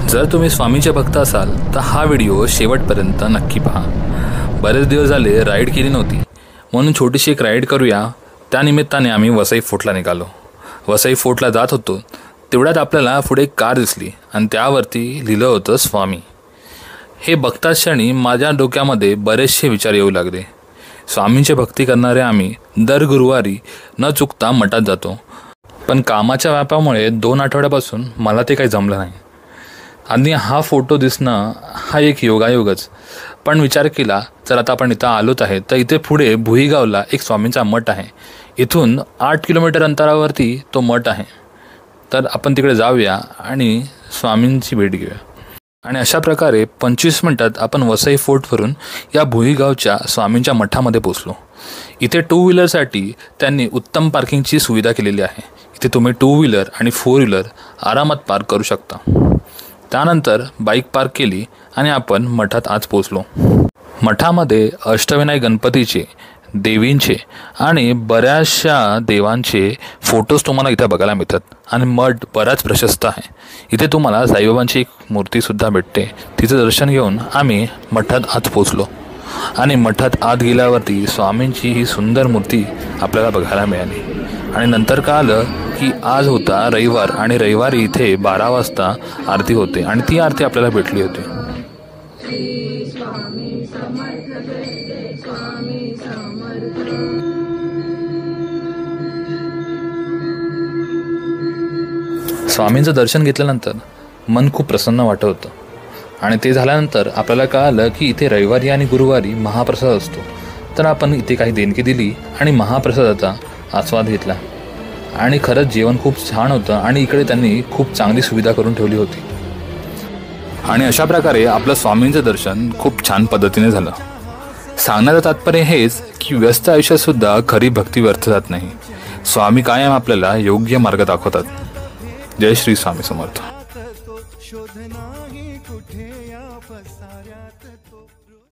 जर तुम्ही स्वामींचे भक्त असाल तर हा व्हिडिओ शेवटपर्यंत नक्की पहा। बरेच दिवस झाले राईड केली नव्हती, म्हणून छोटीशी एक राईड करूया। त्यानिमित्ताने आम्ही वसई फोर्टला निघालो। वसई फोर्टला जात होतो तेवढ्यात आपल्याला पुढे एक कार दिसली आणि त्यावरती लिहिलं होतं स्वामी। हे बघताच क्षणी माझ्या डोक्यामध्ये बरेचसे विचार येऊ लागले। स्वामींचे भक्ती करणारे आम्ही दर गुरुवारी न चुकता मठात जातो, पण कामाच्या व्यापामुळे 2 आठवड्यापासून मला ते काही जमलं नाही। आणि हा फोटो दिसणं हा एक योगायोगच। पण विचार केला जर आता आपण इथं आलोत आहे तर इथे पुढे भुईगावला एक स्वामींचा मठ आहे। इथून 8 किलोमीटर अंतरावरती तो मठ आहे, तर आपण तिकडे जाऊया आणि स्वामींची भेट घेऊया। आणि अशा प्रकारे 25 मिनिटात आपण वसई फोर्टवरून या भुईगावच्या स्वामींच्या मठामध्ये पोचलो। इथे 2 व्हीलरसाठी त्यांनी उत्तम पार्किंगची सुविधा केलेली आहे। इथे तुम्ही 2 व्हीलर आणि 4 व्हीलर आरामात पार्क करू शकता। त्यानंतर बाईक पार्क केली आणि आपण मठात आज पोचलो। मठामध्ये अष्टविनायक गणपतीचे, देवींचे आणि बऱ्याचशा देवांचे फोटोज तुम्हाला इथे बघायला मिळतात आणि मठ बराच प्रशस्त आहे। इथे तुम्हाला साईबाबांची एक मूर्तीसुद्धा भेटते। तिचं दर्शन घेऊन आम्ही मठात आज पोचलो आणि मठात आत गेल्यावरती स्वामींची ही सुंदर मूर्ती आपल्याला बघायला मिळाली। आणि नंतर कळालं की आज होता रविवार आणि रविवारी इथे 12 वाजता आरती होते आणि ती आरती आपल्याला भेटली होती। स्वामींचं दर्शन घेतल्यानंतर मन खूप प्रसन्न वाटत होतं आणि ते झाल्यानंतर आपल्याला कळालं की इथे रविवारी आणि गुरुवारी महाप्रसाद असतो। तर आपण इथे काही देणगी दिली आणि महाप्रसादाचा आस्वाद घेतला आणि खरंच जेवण खूप छान होतं आणि इकडे त्यांनी खूप चांगली सुविधा करून ठेवली होती। आणि अशा प्रकारे आपलं स्वामींचं दर्शन खूप छान पद्धतीने झालं। सांगण्याचं तात्पर्य हेच की व्यस्त आयुष्यातसुद्धा खरी भक्ती व्यर्थ जात नाही। स्वामी कायम आपल्याला योग्य मार्ग दाखवतात। जय श्री स्वामी समर्थ।